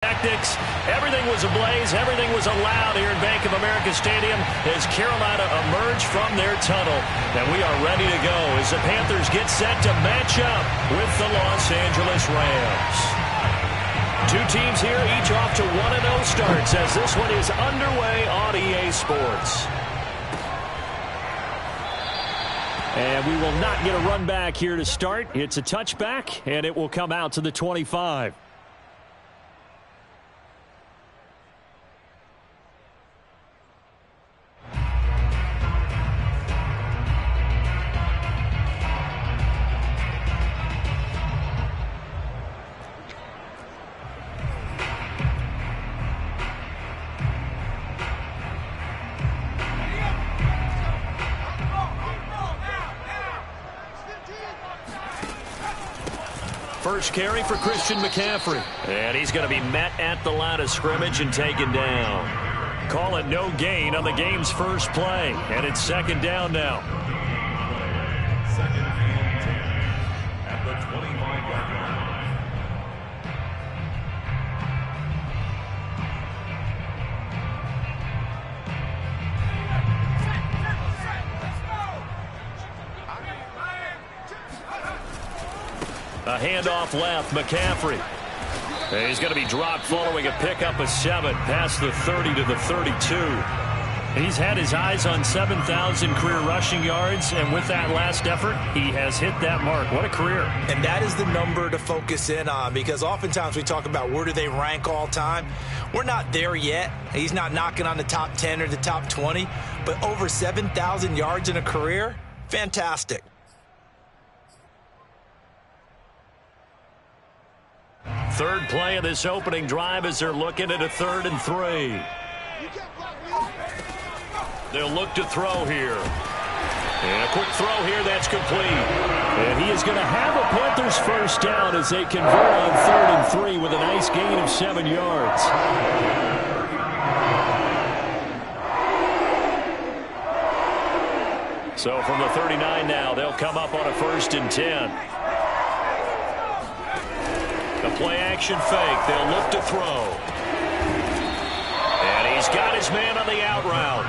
Tactics. Everything was ablaze. Everything was allowed here in Bank of America Stadium as Carolina emerged from their tunnel. And we are ready to go as the Panthers get set to match up with the Los Angeles Rams. Two teams here, each off to 1-0 starts as this one is underway on EA Sports. And we will not get a run back here to start. It's a touchback, and it will come out to the 25. First carry for Christian McCaffrey. And he's going to be met at the line of scrimmage and taken down. Call it no gain on the game's first play. And it's second down now. Second and 10 at the 25-yard line. A handoff left, McCaffrey. And he's going to be dropped following a pickup of 7 past the 30 to the 32. He's had his eyes on 7,000 career rushing yards, and with that last effort, he has hit that mark. What a career. And that is the number to focus in on, because oftentimes we talk about where do they rank all time. We're not there yet. He's not knocking on the top 10 or the top 20, but over 7,000 yards in a career, fantastic. Third play of this opening drive as they're looking at a 3rd and 3. They'll look to throw here. And a quick throw here that's complete. And he is going to have a Panthers first down as they convert on 3rd and 3 with a nice gain of 7 yards. So from the 39 now, they'll come up on a 1st and 10. The play-action fake. They'll look to throw. And he's got his man on the out route.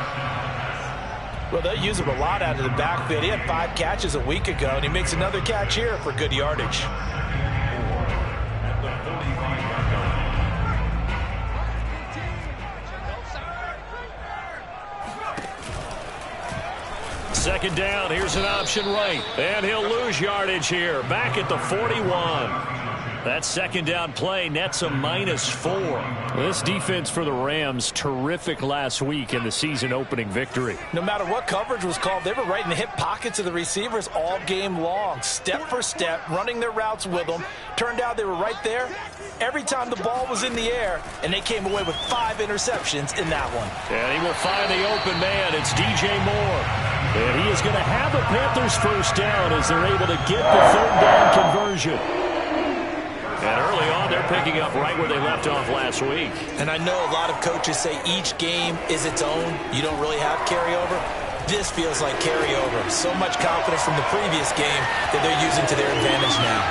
Well, they'll use him a lot out of the backfield. He had 5 catches a week ago, and he makes another catch here for good yardage. At the 45-yard line. Second down. Here's an option right. And he'll lose yardage here. Back at the 41. That second down play nets a -4. This defense for the Rams, terrific last week in the season opening victory. No matter what coverage was called, they were right in the hip pockets of the receivers all game long. Step for step, running their routes with them. Turned out they were right there every time the ball was in the air, and they came away with 5 interceptions in that one. And he will find the open man. It's DJ Moore. And he is going to have a Panthers first down as they're able to get the 3rd down conversion. And early on, they're picking up right where they left off last week. And I know a lot of coaches say each game is its own. You don't really have carryover. This feels like carryover. So much confidence from the previous game that they're using to their advantage now.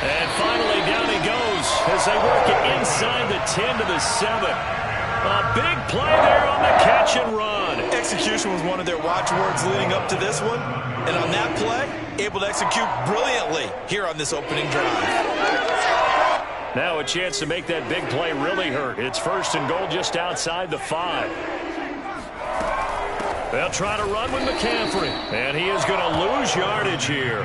And finally, down he goes as they work it inside the 10 to the 7. A big play there on the catch and run. Execution was one of their watchwords leading up to this one. And on that play, able to execute brilliantly here on this opening drive. Now a chance to make that big play really hurt. It's 1st and goal just outside the 5. They'll try to run with McCaffrey. And he is going to lose yardage here.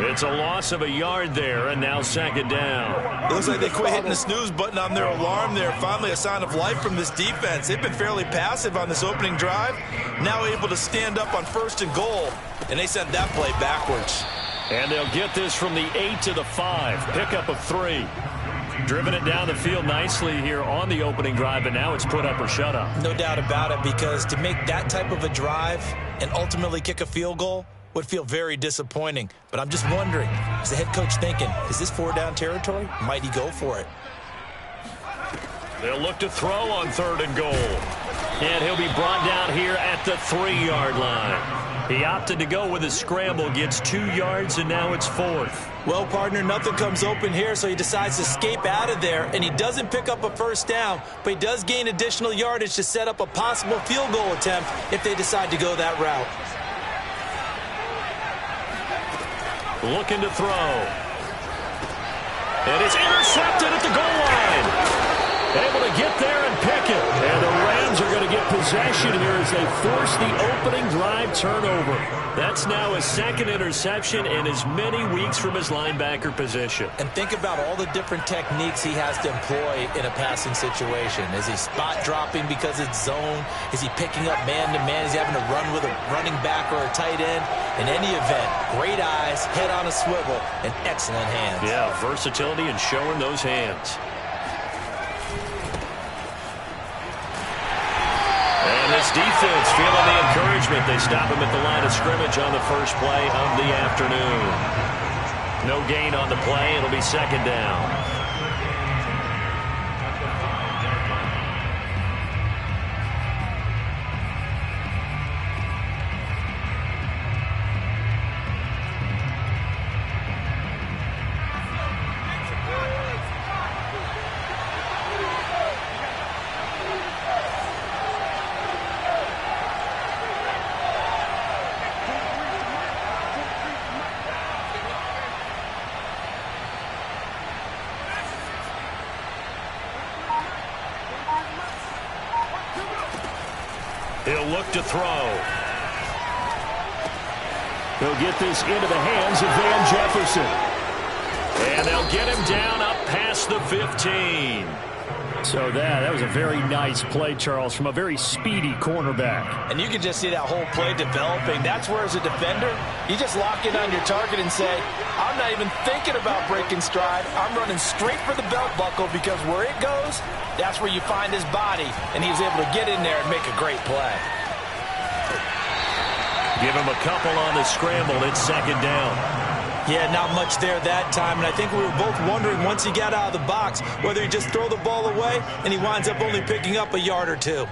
It's a loss of a yard there, and now second down. It looks like they quit hitting the snooze button on their alarm there. Finally a sign of life from this defense. They've been fairly passive on this opening drive. Now able to stand up on 1st and goal, and they sent that play backwards. And they'll get this from the 8 to the 5. Pickup of 3. Driven it down the field nicely here on the opening drive, and now it's put up or shut up. No doubt about it, because to make that type of a drive and ultimately kick a field goal would feel very disappointing. But I'm just wondering, is the head coach thinking, is this 4-down territory? Might he go for it? They'll look to throw on 3rd and goal. And he'll be brought down here at the 3-yard line. He opted to go with a scramble, gets 2 yards, and now it's 4th. Well, partner, nothing comes open here, so he decides to escape out of there, and he doesn't pick up a first down, but he does gain additional yardage to set up a possible field goal attempt if they decide to go that route. Looking to throw. And it's intercepted at the goal line. Able to get there and pick it. And the Rams are going to get possession here as they force the opening drive turnover. That's now his 2nd interception in as many weeks from his linebacker position. And think about all the different techniques he has to employ in a passing situation. Is he spot dropping because it's zone? Is he picking up man-to-man? Is he having to run with a running back or a tight end? In any event, great eyes, head on a swivel, and excellent hands. Yeah, versatility and showing those hands. And this defense feeling the encouragement. They stop him at the line of scrimmage on the first play of the afternoon. No gain on the play. It'll be 2nd down. He'll look to throw. He'll get this into the hands of Van Jefferson. And they'll get him down up past the 15. So that was a very nice play, Charles, from a very speedy cornerback. And you can just see that whole play developing. That's where, as a defender, you just lock in on your target and say, I'm not even thinking about breaking stride. I'm running straight for the belt buckle, because where it goes, that's where you find his body. And he was able to get in there and make a great play. Give him a couple on the scramble. It's 2nd down. Yeah, not much there that time, and I think we were both wondering once he got out of the box whether he'd just throw the ball away, and he winds up only picking up a yard or 2.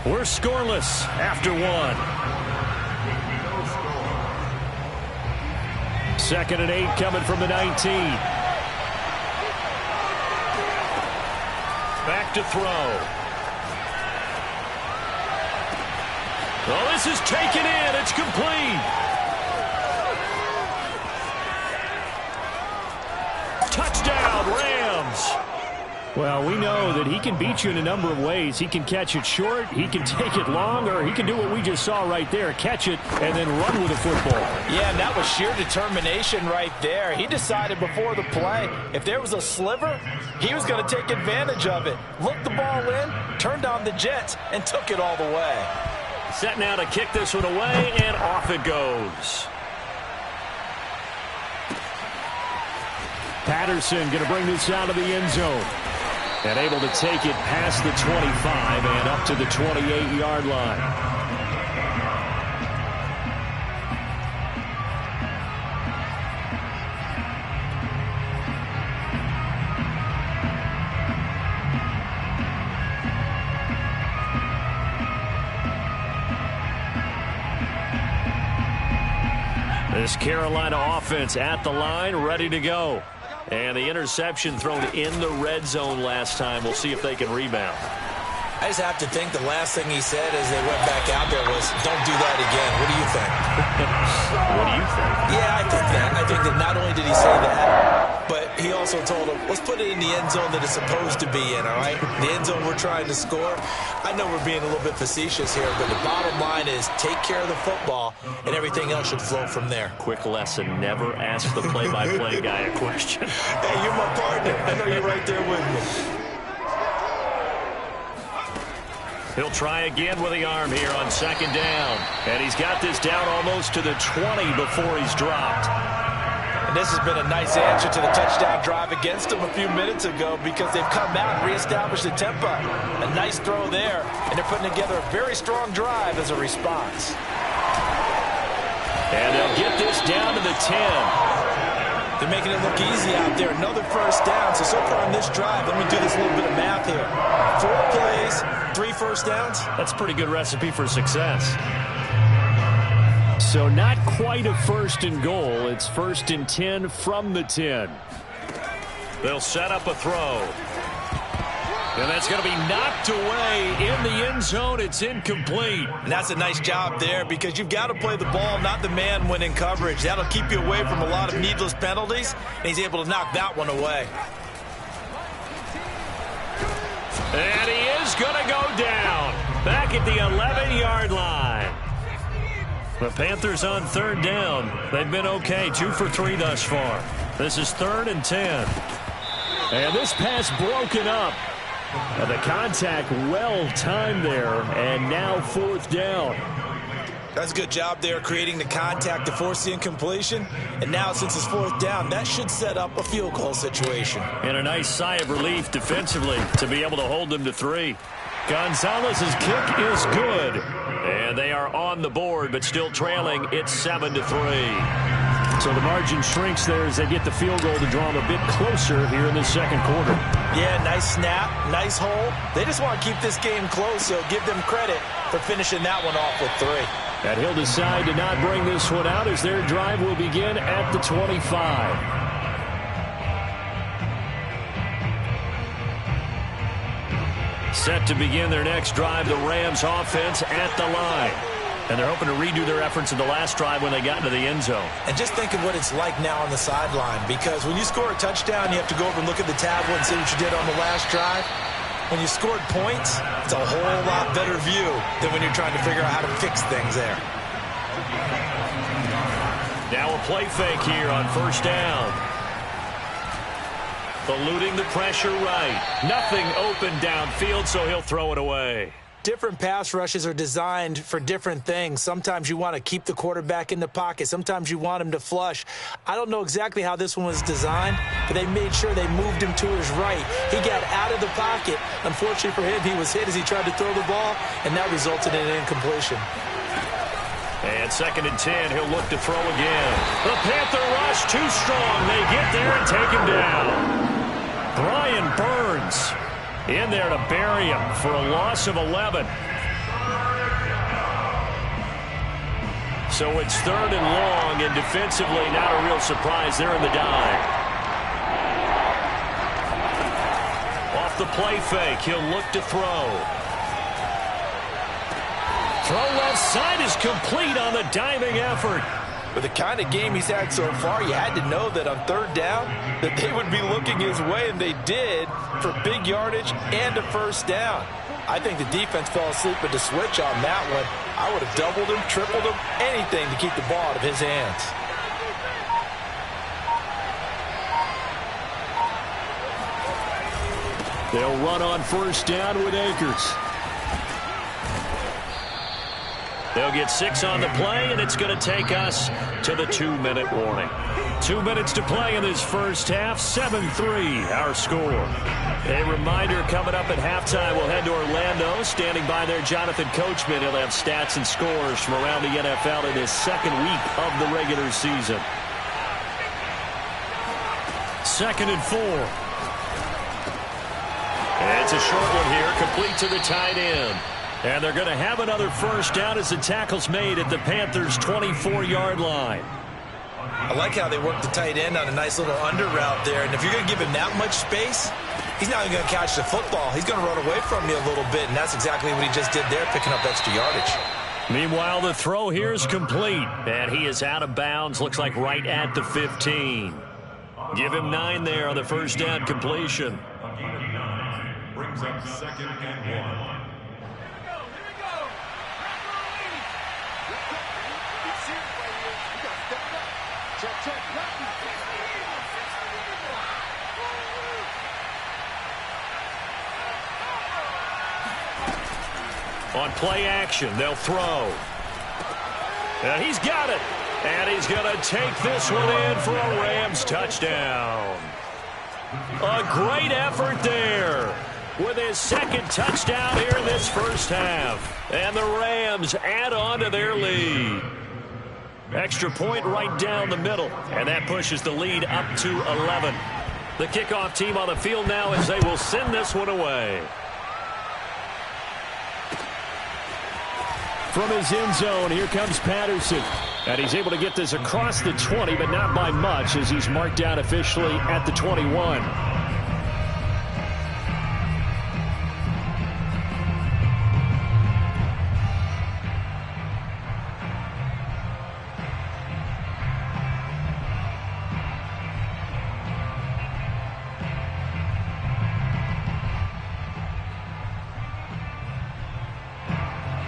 We're scoreless after 1. 2nd and 8 coming from the 19. Back to throw. Oh, this is taken in. It's complete. Touchdown, Rams. Well, we know that he can beat you in a number of ways. He can catch it short, he can take it long, or he can do what we just saw right there, catch it and then run with the football. Yeah, and that was sheer determination right there. He decided before the play, if there was a sliver, he was going to take advantage of it. Looked the ball in, turned on the jets, and took it all the way. Set now to kick this one away, and off it goes. Patterson going to bring this out of the end zone. And able to take it past the 25 and up to the 28-yard line. This Carolina offense at the line, ready to go. And the interception thrown in the red zone last time. We'll see if they can rebound. I just have to think the last thing he said as they went back out there was, don't do that again. What do you think? What do you think? Yeah, I think that. I think that not only did he say that, but he also told him, let's put it in the end zone that it's supposed to be in, all right? The end zone we're trying to score. I know we're being a little bit facetious here, but the bottom line is take care of the football, and everything else should flow from there. Quick lesson, never ask the play-by-play guy a question. Hey, you're my partner. I know you're right there with me. He'll try again with the arm here on 2nd down. And he's got this down almost to the 20 before he's dropped. And this has been a nice answer to the touchdown drive against them a few minutes ago, because they've come out and reestablished the tempo. A nice throw there, and they're putting together a very strong drive as a response. And they'll get this down to the 10. They're making it look easy out there. Another first down. So far on this drive, let me do this little bit of math here. 4 plays, 3 first downs. That's a pretty good recipe for success. So not quite a first and goal. It's 1st and 10 from the 10. They'll set up a throw. And that's going to be knocked away in the end zone. It's incomplete. And that's a nice job there because you've got to play the ball, not the man when in coverage. That'll keep you away from a lot of needless penalties, and he's able to knock that one away. And he is going to go down back at the 11-yard line. The Panthers on 3rd down. They've been okay, 2 for 3 thus far. This is 3rd and 10. And this pass broken up. The contact well timed there, and now 4th down. That's a good job there creating the contact to force the incompletion. And now since it's 4th down, that should set up a field goal situation. And a nice sigh of relief defensively to be able to hold them to 3. Gonzalez's kick is good. And they are on the board, but still trailing. It's 7-3. So the margin shrinks there as they get the field goal to draw them a bit closer here in the 2nd quarter. Yeah, nice snap, nice hole. They just want to keep this game close, so give them credit for finishing that one off with 3. And he'll decide to not bring this one out as their drive will begin at the 25. Set to begin their next drive, the Rams offense at the line. And they're hoping to redo their efforts in the last drive when they got into the end zone. And just think of what it's like now on the sideline, because when you score a touchdown, you have to go over and look at the tablet and see what you did on the last drive. When you scored points, it's a whole lot better view than when you're trying to figure out how to fix things there. Now a play fake here on 1st down. Eluding the pressure right. Nothing open downfield, so he'll throw it away. Different pass rushes are designed for different things. Sometimes you want to keep the quarterback in the pocket. Sometimes you want him to flush. I don't know exactly how this one was designed, but they made sure they moved him to his right. He got out of the pocket. Unfortunately for him, he was hit as he tried to throw the ball, and that resulted in an incompletion. And 2nd and 10, he'll look to throw again. The Panther rush too strong. They get there and take him down. Brian Burns in there to bury him for a loss of 11. So it's 3rd and long, and defensively not a real surprise. They're in the dive. Off the play fake, he'll look to throw. Throw left side is complete on the diving effort. With the kind of game he's had so far, you had to know that on 3rd down that they would be looking his way, and they did, for big yardage and a 1st down. I think the defense fell asleep with the switch on that one. I would have doubled him, tripled him, anything to keep the ball out of his hands. They'll run on 1st down with Akers. They'll get 6 on the play, and it's going to take us to the 2-minute warning. 2 minutes to play in this first half. 7-3, our score. A reminder, coming up at halftime, we'll head to Orlando. Standing by there, Jonathan Coachman. He'll have stats and scores from around the NFL in his 2nd week of the regular season. 2nd and 4. And it's a short one here, complete to the tight end. And they're going to have another 1st down as the tackle's made at the Panthers' 24-yard line. I like how they work the tight end on a nice little under route there. And if you're going to give him that much space, he's not even going to catch the football. He's going to run away from you a little bit, and that's exactly what he just did there, picking up extra yardage. Meanwhile, the throw here is complete, and he is out of bounds, looks like right at the 15. Give him 9 there on the 1st down completion. Brings up 2nd and 1. On play action, they'll throw. And he's got it. And he's going to take this one in for a Rams touchdown. A great effort there with his 2nd touchdown here in this first half. And the Rams add on to their lead. Extra point right down the middle, and that pushes the lead up to 11. The kickoff team on the field now as they will send this one away. From his end zone, here comes Patterson. And he's able to get this across the 20, but not by much as he's marked down officially at the 21.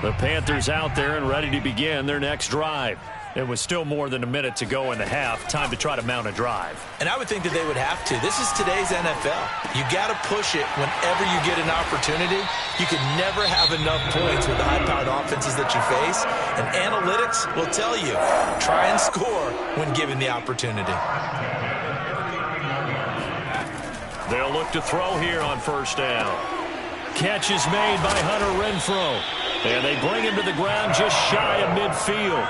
The Panthers out there and ready to begin their next drive. It was still more than a minute to go in the half. Time to try to mount a drive. And I would think that they would have to. This is today's NFL. You got to push it whenever you get an opportunity. You can never have enough points with the high-powered offenses that you face. And analytics will tell you, try and score when given the opportunity. They'll look to throw here on first down. Catch is made by Hunter Renfrow. And they bring him to the ground just shy of midfield.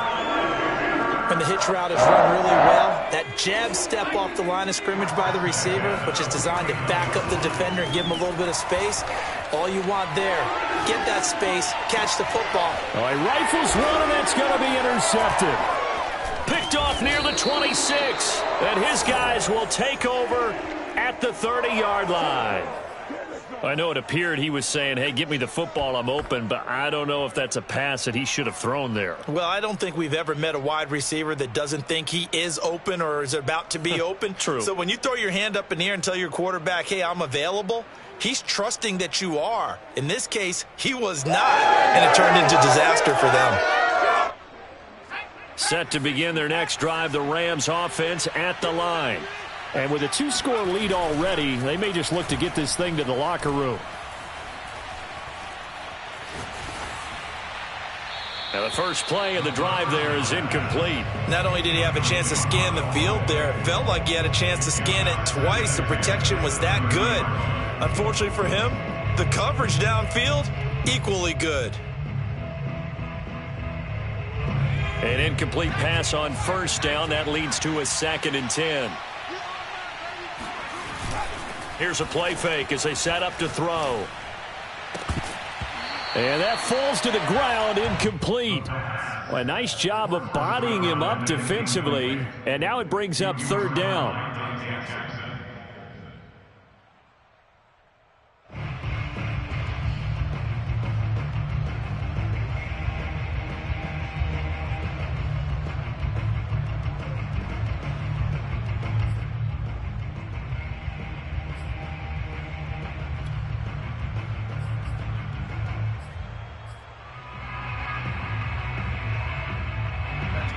When the hitch route is run really well, that jab step off the line of scrimmage by the receiver, which is designed to back up the defender and give him a little bit of space, all you want there, get that space, catch the football. All right, rifles one, and that's going to be intercepted. Picked off near the 26, and his guys will take over at the 30-yard line. I know it appeared he was saying, hey, give me the football, I'm open, but I don't know if that's a pass that he should have thrown there. Well, I don't think we've ever met a wide receiver that doesn't think he is open or is about to be open. True. So when you throw your hand up in the air and tell your quarterback, hey, I'm available, he's trusting that you are. In this case, he was not, and it turned into disaster for them. Set to begin their next drive, the Rams offense at the line. And with a 2-score lead already, they may just look to get this thing to the locker room. Now the first play of the drive there is incomplete. Not only did he have a chance to scan the field there, it felt like he had a chance to scan it twice. The protection was that good. Unfortunately for him, the coverage downfield, equally good. An incomplete pass on first down. That leads to a 2nd and 10. Here's a play fake as they set up to throw. And that falls to the ground, incomplete. Well, a nice job of bodying him up defensively. And now it brings up 3rd down.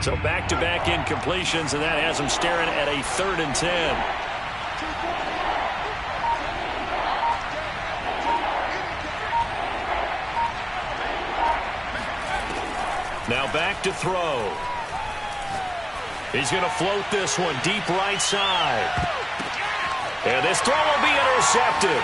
So back-to-back incompletions, and that has them staring at a 3rd and 10. Now back to throw. He's going to float this one deep right side. And this throw will be intercepted.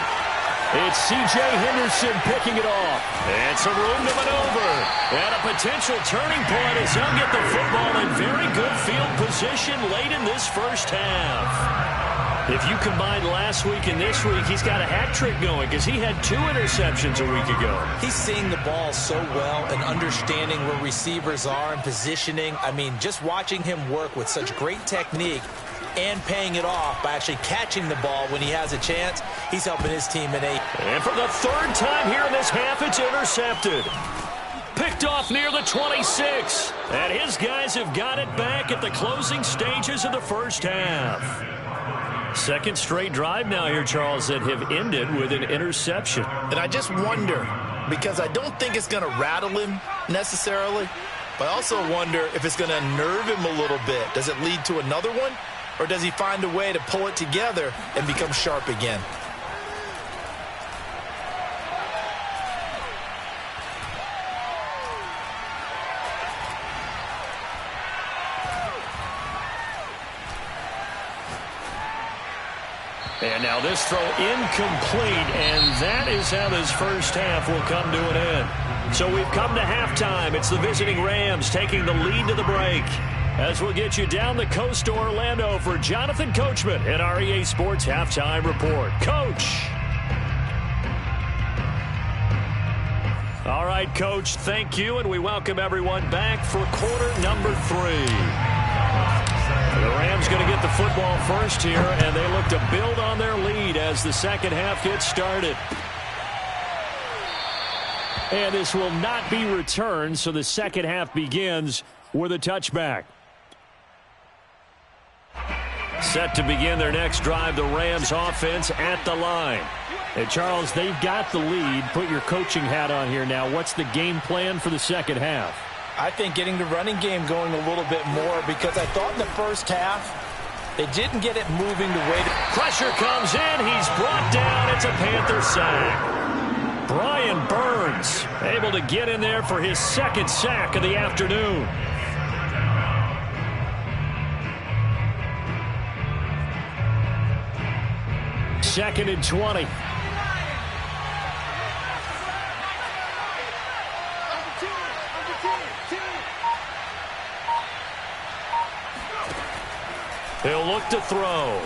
It's C.J. Henderson picking it off. And some room to maneuver. And a potential turning point as he'll get the football in very good field position late in this first half. If you combine last week and this week, he's got a hat trick going because he had 2 interceptions a week ago. He's seeing the ball so well and understanding where receivers are and positioning. I mean, just watching him work with such great technique and paying it off by actually catching the ball when he has a chance, he's helping his team in 8. And for the 3rd time here in this half, it's intercepted. Picked off near the 26. And his guys have got it back at the closing stages of the first half. 2nd straight drive now here, Charles, that have ended with an interception. And I just wonder, because I don't think it's going to rattle him necessarily, but I also wonder if it's going to nerve him a little bit. Does it lead to another one? Or does he find a way to pull it together and become sharp again? And now this throw incomplete, and that is how this first half will come to an end. So we've come to halftime. It's the visiting Rams taking the lead to the break. as we'll get you down the coast to Orlando for Jonathan Coachman at our EA Sports Halftime Report. Coach. All right, Coach, thank you, and we welcome everyone back for quarter number 3. The Rams going to get the football first here, and they look to build on their lead as the second half gets started. And this will not be returned, so the second half begins with a touchback. Set to begin their next drive, the Rams offense at the line. And Charles, they've got the lead. Put your coaching hat on here now. What's the game plan for the second half? I think getting the running game going a little bit more, because I thought in the first half they didn't get it moving the way to... Pressure comes in. He's brought down. It's a Panther sack. Brian Burns able to get in there for his second sack of the afternoon. Second and 20. He'll look to throw.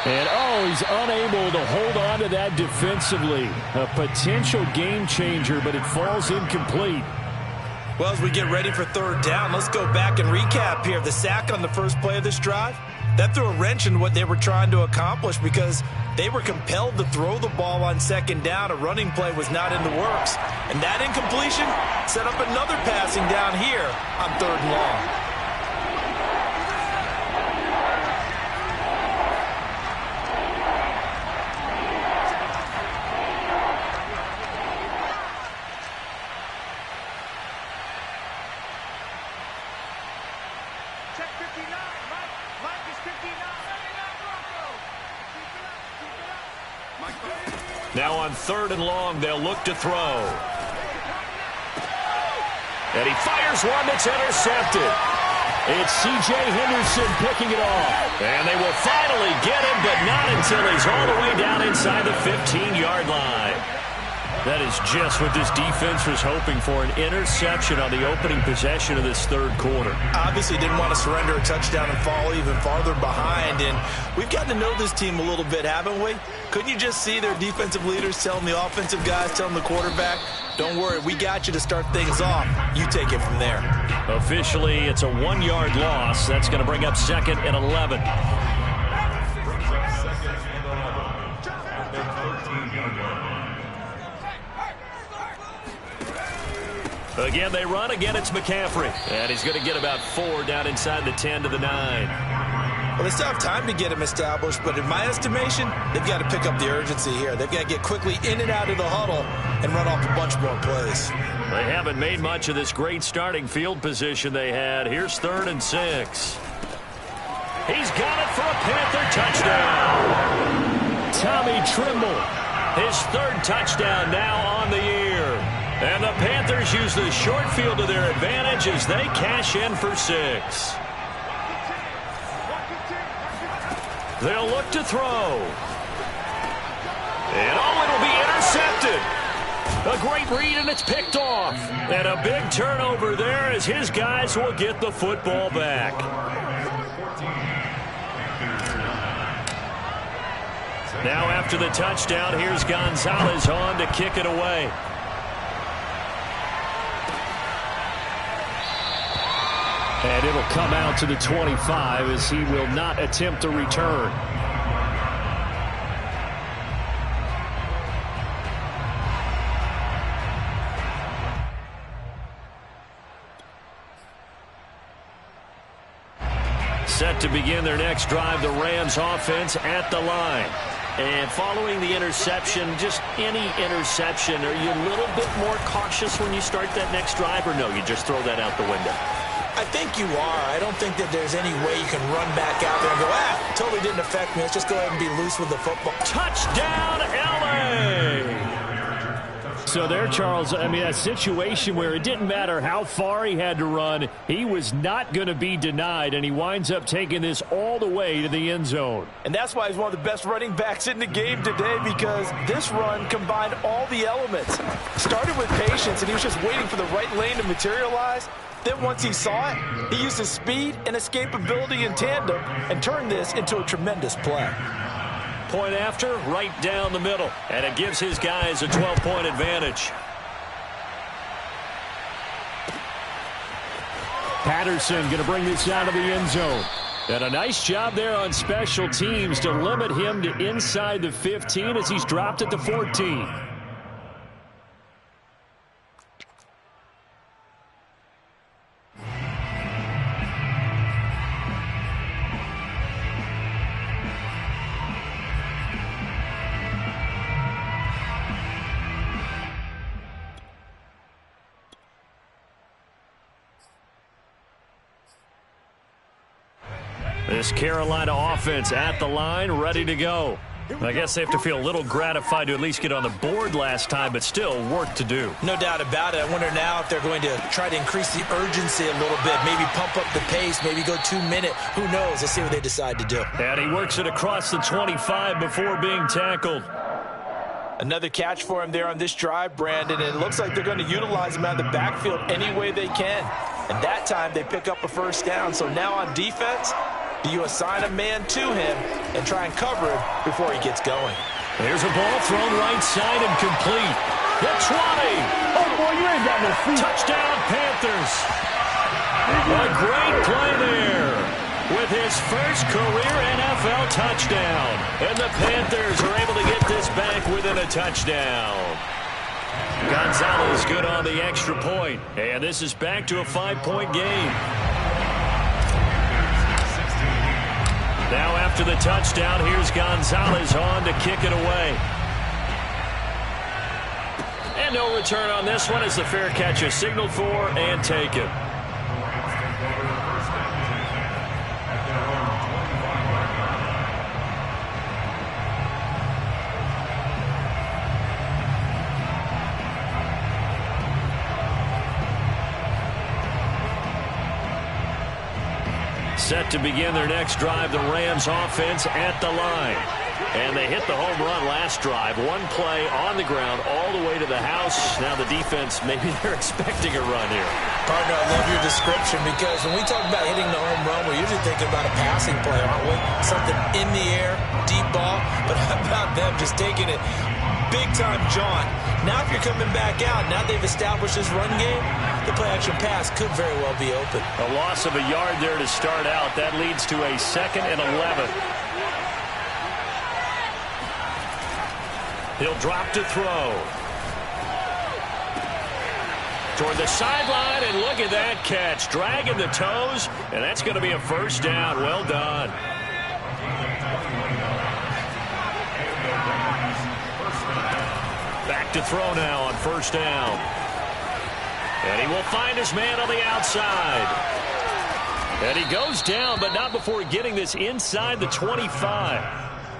And, he's unable to hold on to that defensively. A potential game changer, but it falls incomplete. Well, as we get ready for third down, let's go back and recap here. The sack on the first play of this drive, that threw a wrench in what they were trying to accomplish, because they were compelled to throw the ball on second down. A running play was not in the works. And that incompletion set up another passing down here on third and long. Now on third and long, they'll look to throw. And he fires one that's intercepted. It's C.J. Henderson picking it off. And they will finally get him, but not until he's all the way down inside the 15-yard line. That is just what this defense was hoping for, an interception on the opening possession of this third quarter. Obviously didn't want to surrender a touchdown and fall even farther behind. And we've gotten to know this team a little bit, haven't we? Couldn't you just see their defensive leaders telling the offensive guys, telling the quarterback, don't worry, we got you to start things off. You take it from there. Officially, it's a 1-yard loss. That's going to bring up second and 11. Again, they run. Again, it's McCaffrey. And he's going to get about 4 down inside the 10 to the 9. Well, they still have time to get him established, but in my estimation, they've got to pick up the urgency here. They've got to get quickly in and out of the huddle and run off a bunch more plays. They haven't made much of this great starting field position they had. Here's 3rd and 6. He's got it for a Panther touchdown. Tommy Trimble, his 3rd touchdown now on the year. And the Panthers use the short field to their advantage as they cash in for 6. They'll look to throw. And it'll be intercepted. A great read, and it's picked off. And a big turnover there as his guys will get the football back. Now after the touchdown, here's Gonzalez on to kick it away. And it'll come out to the 25 as he will not attempt a return. Set to begin their next drive, the Rams offense at the line. And following the interception, just any interception, are you a little bit more cautious when you start that next drive, or no, you just throw that out the window? I think you are. I don't think that there's any way you can run back out there and go, totally didn't affect me. Let's just go ahead and be loose with the football. Touchdown, L.A. So there, Charles, I mean, a situation where it didn't matter how far he had to run, he was not going to be denied, and he winds up taking this all the way to the end zone. And that's why he's one of the best running backs in the game today, because this run combined all the elements. Started with patience, and he was just waiting for the right lane to materialize. Then once he saw it, he used his speed and escapability in tandem and turned this into a tremendous play. Point after, right down the middle. And it gives his guys a 12-point advantage. Patterson going to bring this out of the end zone. And a nice job there on special teams to limit him to inside the 15 as he's dropped at the 14. This Carolina offense at the line, ready to go. I guess they have to feel a little gratified to at least get on the board last time, but still work to do. No doubt about it. I wonder now if they're going to try to increase the urgency a little bit, maybe pump up the pace, maybe go 2-minute. Who knows? Let's see what they decide to do. And he works it across the 25 before being tackled. Another catch for him there on this drive, Brandon, and it looks like they're going to utilize him out of the backfield any way they can. And that time they pick up a first down. So now on defense, do you assign a man to him and try and cover him before he gets going? There's a ball thrown right side and complete. The 20. Oh, boy, you ain't got no feet. Touchdown, Panthers. A great play there with his first career NFL touchdown. And the Panthers are able to get this back within a touchdown. Gonzalez good on the extra point. And this is back to a 5-point game. Now after the touchdown, here's Gonzalez on to kick it away. And no return on this one as the fair catch is signaled for and taken. Set to begin their next drive, the Rams offense at the line. And they hit the home run last drive. One play on the ground all the way to the house. Now the defense, maybe they're expecting a run here. Partner, I love your description because when we talk about hitting the home run, we're usually thinking about a passing play, aren't we? Something in the air, deep ball. But how about them just taking it big-time jaunt? Now if you're coming back out, now they've established this run game, the play-action pass could very well be open. A loss of a yard there to start out. That leads to a 2nd and 11. He'll drop to throw. Toward the sideline, and look at that catch. Dragging the toes, and that's going to be a first down. Well done. Back to throw now on first down. And he will find his man on the outside. And he goes down, but not before getting this inside the 25.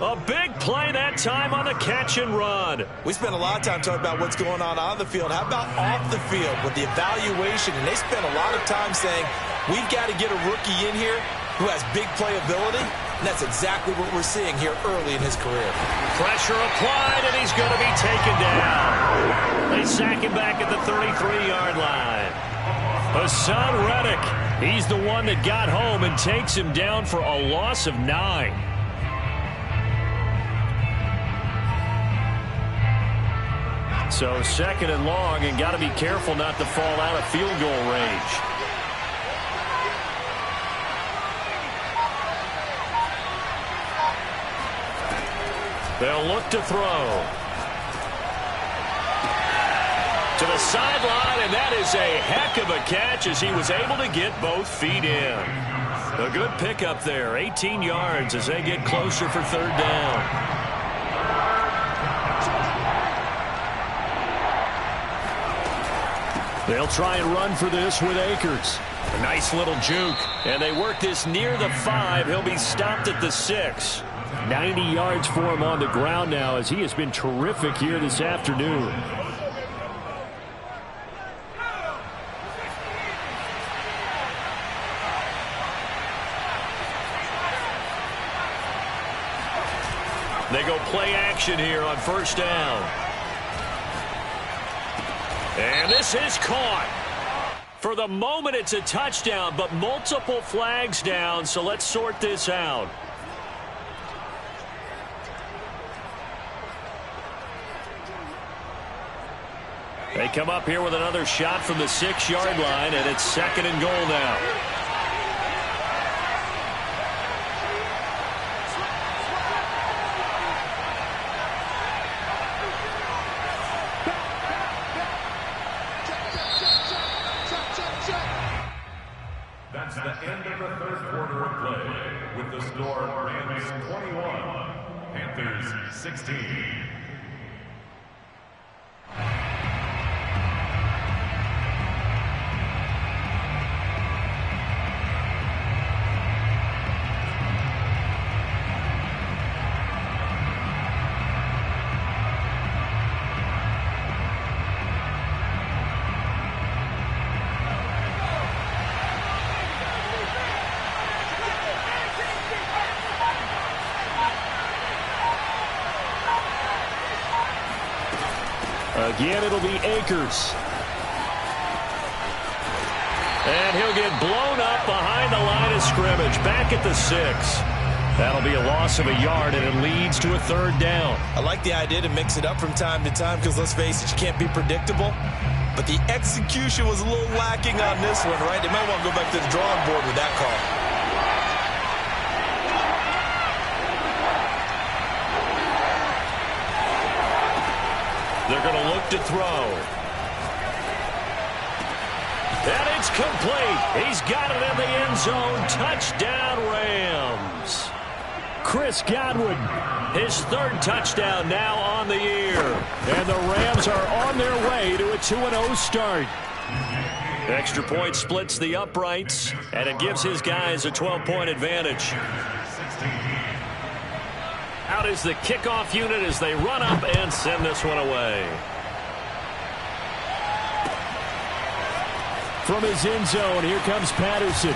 A big play that time on the catch and run. We spent a lot of time talking about what's going on the field. How about off the field with the evaluation? And they spent a lot of time saying, we've got to get a rookie in here who has big playability. And that's exactly what we're seeing here early in his career. Pressure applied, and he's going to be taken down. They sack him back at the 33-yard line. Hassan Reddick, he's the one that got home and takes him down for a loss of 9. So 2nd and long, and got to be careful not to fall out of field goal range. They'll look to throw. To the sideline, and that is a heck of a catch as he was able to get both feet in. A good pickup there, 18 yards as they get closer for 3rd down. They'll try and run for this with Akers. A nice little juke. And they work this near the 5. He'll be stopped at the 6. 90 yards for him on the ground now as he has been terrific here this afternoon. They go play action here on first down. And this is caught. For the moment, it's a touchdown, but multiple flags down, so let's sort this out. They come up here with another shot from the 6-yard line, and it's 2nd and goal now. That's the end of the 3rd quarter of play, with the score Rams 21, Panthers 16. Again, it'll be Akers. And he'll get blown up behind the line of scrimmage, back at the 6. That'll be a loss of a yard, and it leads to a 3rd down. I like the idea to mix it up from time to time because, let's face it, you can't be predictable. But the execution was a little lacking on this one, right? They might want to go back to the drawing board with that call. They're going to look to throw. And it's complete. He's got it in the end zone. Touchdown, Rams. Chris Godwin. His 3rd touchdown now on the year. And the Rams are on their way to a 2-0 start. Extra point splits the uprights, and it gives his guys a 12-point advantage. Out is the kickoff unit as they run up and send this one away. From his end zone, here comes Patterson.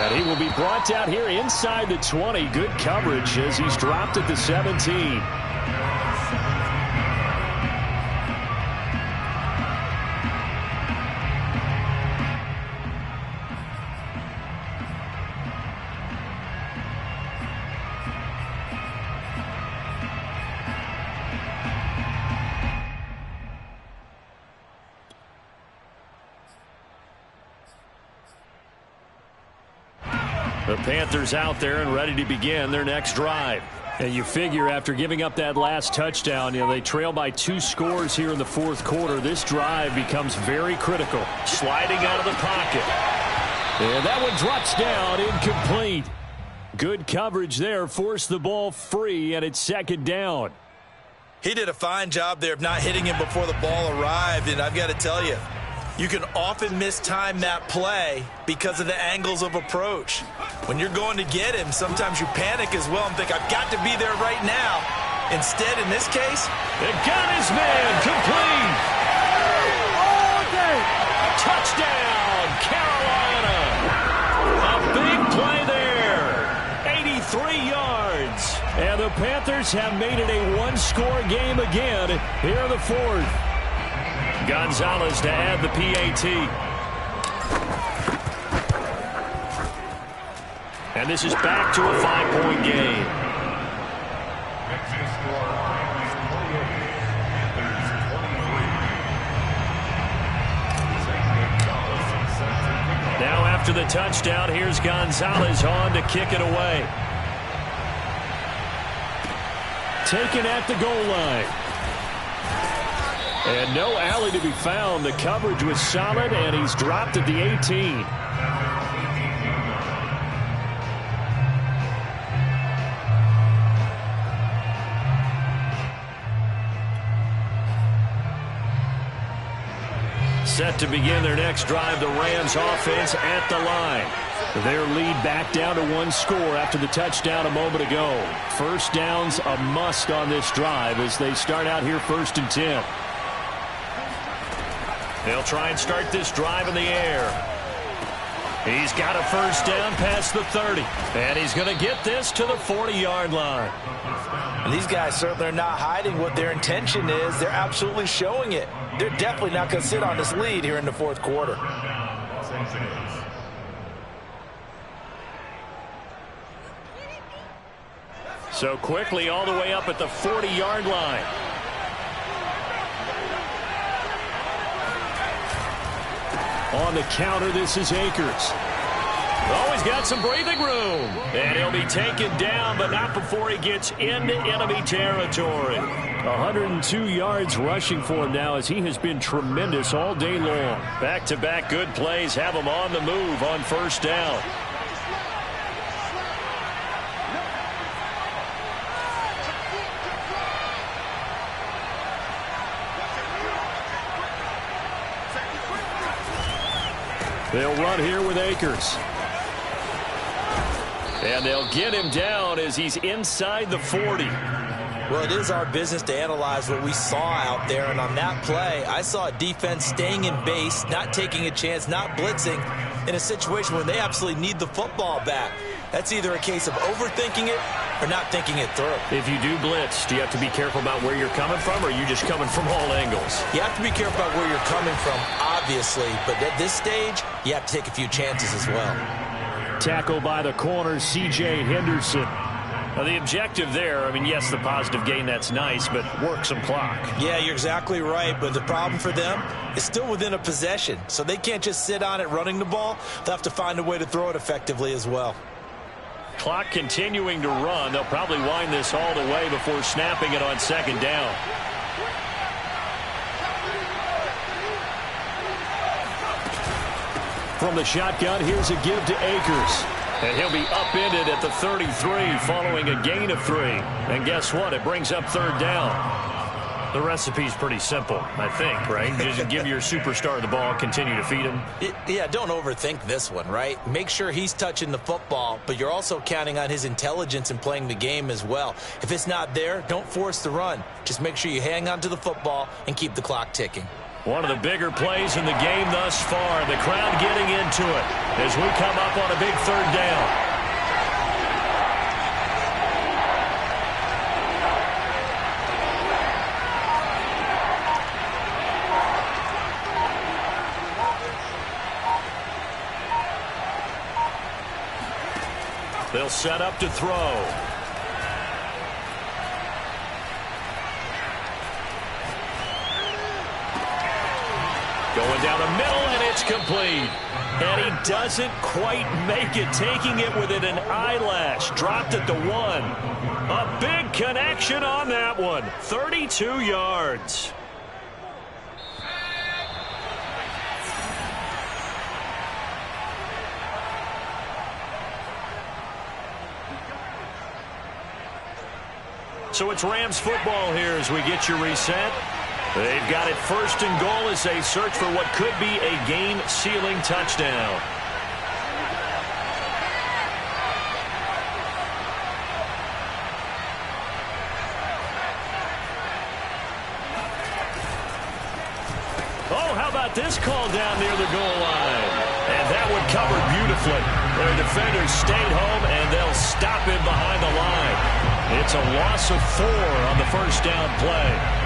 And he will be brought out here inside the 20. Good coverage as he's dropped at the 17. The Panthers out there and ready to begin their next drive. And you figure after giving up that last touchdown, they trail by 2 scores here in the 4th quarter. This drive becomes very critical. Sliding out of the pocket. And that one drops down, incomplete. Good coverage there, forced the ball free, and it's 2nd down. He did a fine job there of not hitting him before the ball arrived, and I've got to tell you, you can often mistime that play because of the angles of approach. When you're going to get him, sometimes you panic as well and think, I've got to be there right now. Instead, in this case, they got his man complete. All day. Touchdown, Carolina. A big play there. 83 yards. And the Panthers have made it a 1-score game again here in the 4th. Gonzalez to add the PAT. And this is back to a 5-point game. Now after the touchdown, here's Gonzalez on to kick it away. Taken at the goal line. And no alley to be found. The coverage was solid, and he's dropped at the 18. Set to begin their next drive, the Rams offense at the line. Their lead back down to 1 score after the touchdown a moment ago. 1st down's a must on this drive as they start out here 1st and 10. They'll try and start this drive in the air. He's got a first down past the 30. And he's going to get this to the 40-yard line. And these guys certainly are not hiding what their intention is. They're absolutely showing it. They're definitely not going to sit on this lead here in the fourth quarter. So quickly all the way up at the 40-yard line. On the counter, this is Akers. Oh, he's got some breathing room. And he'll be taken down, but not before he gets into enemy territory. 102 yards rushing for him now as he has been tremendous all day long. Back-to-back good plays have him on the move on first down. They'll run here with Akers. And they'll get him down as he's inside the 40. Well, it is our business to analyze what we saw out there. And on that play, I saw a defense staying in base, not taking a chance, not blitzing in a situation where they absolutely need the football back. That's either a case of overthinking it or not thinking it through. If you do blitz, do you have to be careful about where you're coming from, or are you just coming from all angles? You have to be careful about where you're coming from, obviously. But at this stage, you have to take a few chances as well. Tackle by the corner, C.J. Henderson. Now, the objective there, I mean, yes, the positive gain, that's nice, but work some clock. Yeah, you're exactly right, but the problem for them is still within a possession, so they can't just sit on it running the ball. They'll have to find a way to throw it effectively as well. Clock continuing to run. They'll probably wind this all the way before snapping it on second down. From the shotgun, here's a give to Akers. And he'll be upended at the 33 following a gain of 3. And guess what? It brings up third down. The recipe's pretty simple, I think, right? Just give your superstar the ball, continue to feed him. Yeah, don't overthink this one, right? Make sure he's touching the football, but you're also counting on his intelligence in playing the game as well. If it's not there, don't force the run. Just make sure you hang on to the football and keep the clock ticking. One of the bigger plays in the game thus far. The crowd getting into it as we come up on a big third down. They'll set up to throw. Going down the middle, and it's complete. And he doesn't quite make it, taking it within an eyelash. Dropped it to 1. A big connection on that one. 32 yards. So it's Rams football here as we get you reset. They've got it first and goal as they search for what could be a game-sealing touchdown. Oh, how about this call down near the goal line? And that one covered beautifully. Their defenders stayed home, and they'll stop him behind the line. It's a loss of 4 on the first down play.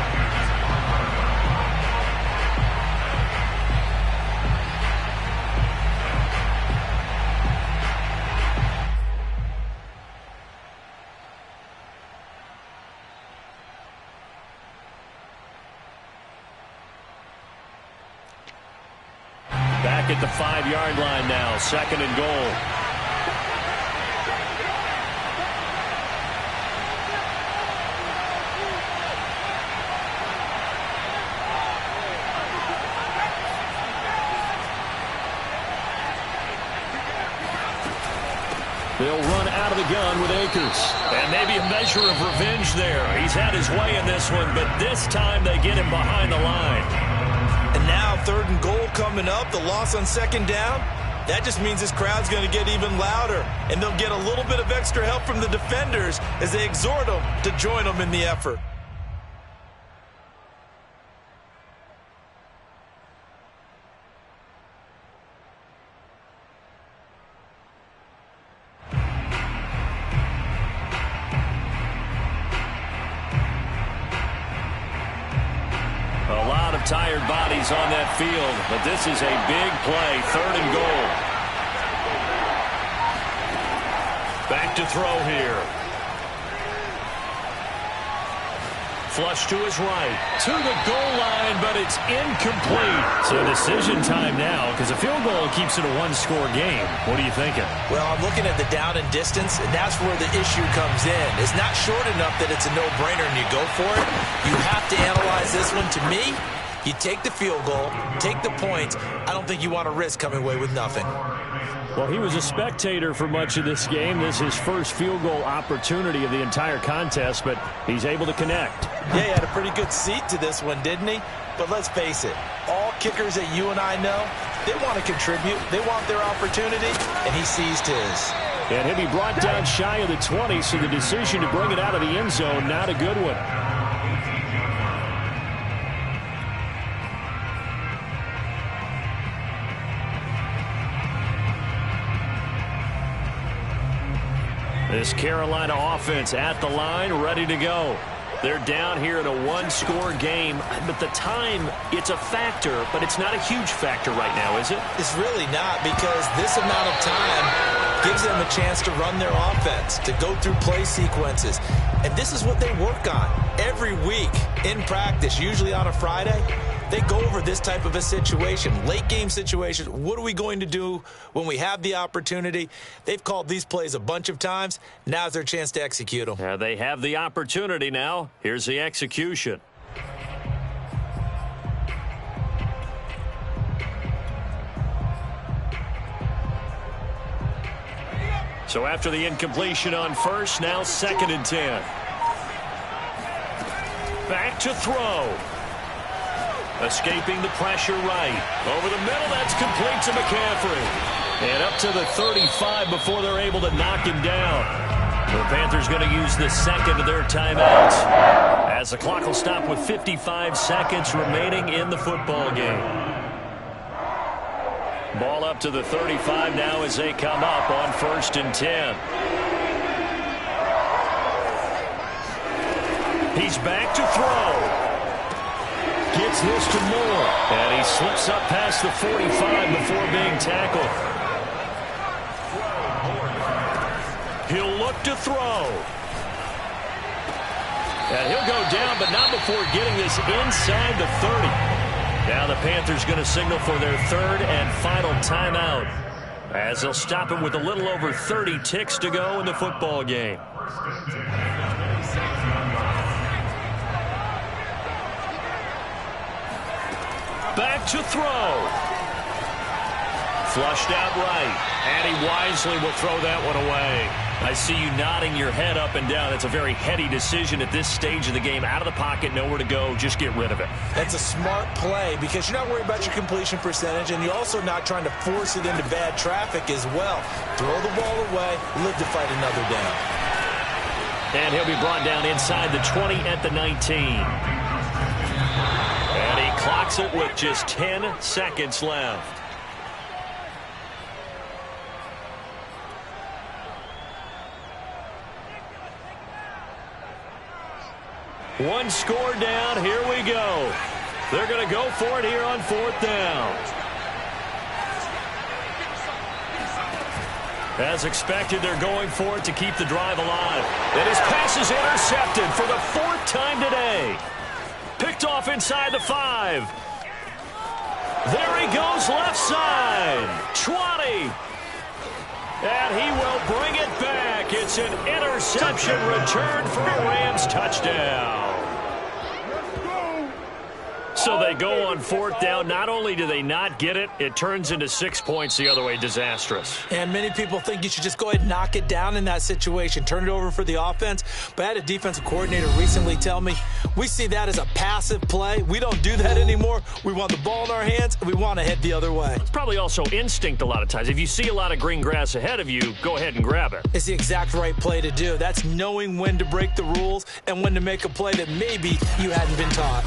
Back at the 5-yard line now, second and goal. They'll run out of the gun with Akers. And maybe a measure of revenge there. He's had his way in this one, but this time they get him behind the line. And now third and goal coming up. The loss on second down. That just means this crowd's going to get even louder. And they'll get a little bit of extra help from the defenders as they exhort them to join them in the effort. of tired bodies on that field, but this is a big play, 3rd and goal. Back to throw here. Flush to his right, to the goal line, but it's incomplete. So decision time now, because a field goal keeps it a one-score game. What are you thinking? Well, I'm looking at the down and distance, and that's where the issue comes in. It's not short enough that it's a no-brainer and you go for it. You have to analyze this one. To me, you take the field goal, take the points. I don't think you want to risk coming away with nothing. Well, he was a spectator for much of this game. This is his first field goal opportunity of the entire contest, but he's able to connect. Yeah, he had a pretty good seat to this one, didn't he? But let's face it, all kickers that you and I know, they want to contribute. They want their opportunity, and he seized his. And he'll be brought down shy of the 20, so the decision to bring it out of the end zone, not a good one. This Carolina offense at the line, ready to go. They're down here in a one-score game, but the time, it's a factor, but it's not a huge factor right now, is it? It's really not, because this amount of time gives them a chance to run their offense, to go through play sequences. And this is what they work on every week in practice, usually on a Friday. They go over this type of a situation, late game situation. What are we going to do when we have the opportunity? They've called these plays a bunch of times. Now's their chance to execute them. Yeah, they have the opportunity now. Here's the execution. So after the incompletion on first, now 2nd and 10. Back to throw. Escaping the pressure right. Over the middle, that's complete to McCaffrey. And up to the 35 before they're able to knock him down. The Panthers going to use the second of their timeouts, as the clock will stop with 55 seconds remaining in the football game. Ball up to the 35 now as they come up on 1st and 10. He's back to throw. Gets this to Moore. And he slips up past the 45 before being tackled. He'll look to throw. And he'll go down, but not before getting this inside the 30. Now the Panthers going to signal for their 3rd and final timeout, as they'll stop him with a little over 30 ticks to go in the football game. Back to throw. Flushed out right. And he wisely will throw that one away. I see you nodding your head up and down. It's a very heady decision at this stage of the game. Out of the pocket, nowhere to go. Just get rid of it. That's a smart play, because you're not worried about your completion percentage, and you're also not trying to force it into bad traffic as well. Throw the ball away, live to fight another down. And he'll be brought down inside the 20 at the 19. And he clocks it with just 10 seconds left. One score down. Here we go. They're going to go for it here on 4th down. As expected, they're going for it to keep the drive alive. And his pass is intercepted for the 4th time today. Picked off inside the 5. There he goes left side. 20. And he will bring it back. It's an interception return for a Rams touchdown. So they go on 4th down. Not only do they not get it, it turns into 6 points the other way. Disastrous. And many people think you should just go ahead and knock it down in that situation. Turn it over for the offense. But I had a defensive coordinator recently tell me, we see that as a passive play. We don't do that anymore. We want the ball in our hands, and we want to head the other way. It's probably also instinct a lot of times. If you see a lot of green grass ahead of you, go ahead and grab it. It's the exact right play to do. That's knowing when to break the rules and when to make a play that maybe you hadn't been taught.